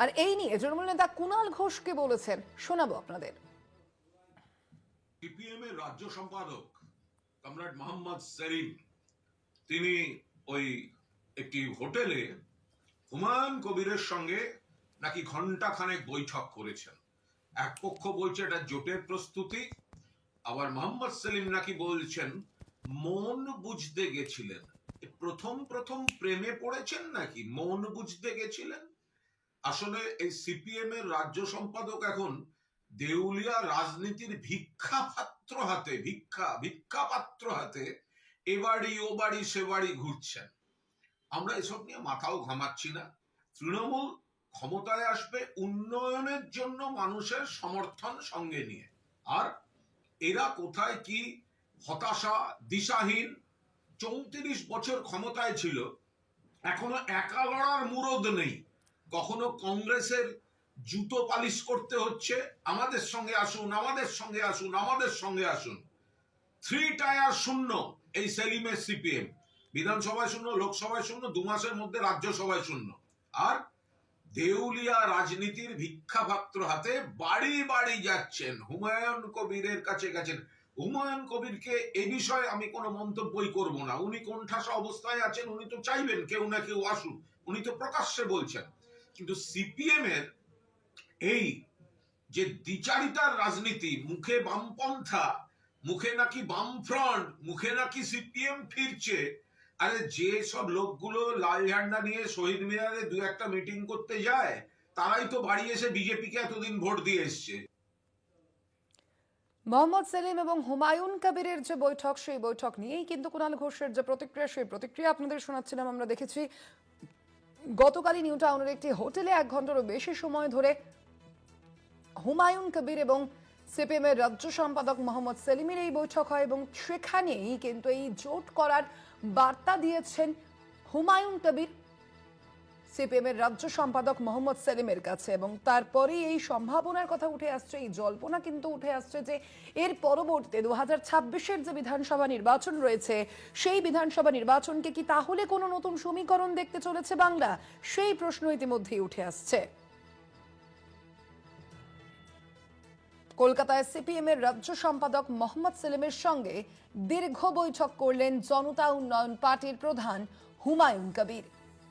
আর এই নিয়ে তৃণমূল নেতা কুণাল ঘোষ কি বলেছেন শোনাবো আপনাদের। সিপিএম এর রাজ্য সম্পাদক কমরেড মোহাম্মদ সেলিম তিনি ওই একটি হোটেলে হুমায়ুন কবিরের সঙ্গে নাকি ঘন্টা খানেক বৈঠক করেছেন। এক পক্ষ বলছে এটা জোটের প্রস্তুতি, আবার মোহাম্মদ সেলিম নাকি বলছেন মন বুঝতে গেছিলেন। প্রথম প্রথম প্রেমে পড়েছেন নাকি মন বুঝতে গেছিলেন? আসলে এই সিপিএম এর রাজ্য সম্পাদক এখন দেউলিয়া রাজনীতির ভিক্ষা পাত্র হাতে এ বাড়ি ও বাড়ি সে বাড়ি ঘুরছেন। আমরা এসব নিয়ে মাথাও ঘামাচ্ছি না। তৃণমূল ক্ষমতায় আসবে উন্নয়নের জন্য মানুষের সমর্থন সঙ্গে নিয়ে, আর এরা কোথায় কি হতাশা, দিশাহীন। 34 বছর ক্ষমতায় ছিল, এখনো একা লড়ার মুরদ নেই। কখনো কংগ্রেসের জুতো পালিশ করতে হচ্ছে, আমাদের সঙ্গে আসুন, আমাদের সঙ্গে আসুন, আমাদের সঙ্গে আসুন। 3 টায়ার শূন্য এই সেলিমের সিপিএম। বিধানসভায় শূন্য, লোকসভায় শূন্য, 2 মাসের মধ্যে রাজ্যসভায় শূন্য। আর দেউলিয়া রাজনীতির ভিক্ষাপাত্র হাতে বাড়ি বাড়ি যাচ্ছেন, হুমায়ুন কবিরের কাছে গেছেন। হুমায়ুন কবিরকে এ বিষয়ে আমি কোনো মন্তব্যই করব না। উনি কোণঠাসা অবস্থায় আছেন, উনি তো চাইবেন কেউ না কেউ আসুন, উনি তো প্রকাশ্যে বলছেন। কিন্তু সিপিএম এর এই যে দ্বিচারিতার রাজনীতি, মুখে বামপন্থা, মুখে নাকি বামফ্রন্ট, মুখে নাকি সিপিএম ফিরছে। আরে যে সব লোকগুলো লাল ঝান্ডা নিয়ে শহীদ মিনারে 2-1টা মিটিং করতে যায়, তারাই তো বাড়ি এসে বিজেপিকে এতদিন ভোট দিয়ে এসছে। মোহাম্মদ সেলিম এবং হুমায়ুন কবিরের যে বৈঠক, সেই বৈঠক নিয়েই কিন্তু কুণাল ঘোষের যে প্রতিক্রিয়া, সেই প্রতিক্রিয়া আপনাদের শোনাচ্ছিলাম। আমরা দেখেছি গতকালই নিউ টাউনের একটি হোটেলে 1 ঘন্টারও বেশি সময় ধরে হুমায়ুন কবির এবং সিপিএম এর রাজ্য সম্পাদক মোহাম্মদ সেলিমের এই বৈঠক হয় এবং সেখানেই কিন্তু এই জোট করার বার্তা দিয়েছেন হুমায়ুন কবির সিপিএম এর রাজ্য সম্পাদক মোহাম্মদ সেলিমের কাছে। এবং তারপরেই এই সম্ভাবনার কথা উঠে আসছে, এই জল্পনা কিন্তু উঠে আসছে যে এর পরবর্তীতে 2026-এর যে বিধানসভা নির্বাচন রয়েছে, সেই বিধানসভা নির্বাচনকে কি তাহলে কোনো নতুন সমীকরণ দেখতে চলেছে বাংলা? সেই প্রশ্ন ইতিমধ্যেই উঠে আসছে। কলকাতায় সিপিএম এর রাজ্য সম্পাদক মোহাম্মদ সেলিমের সঙ্গে দীর্ঘ বৈঠক করলেন জনতা উন্নয়ন পার্টির প্রধান হুমায়ুন কবির।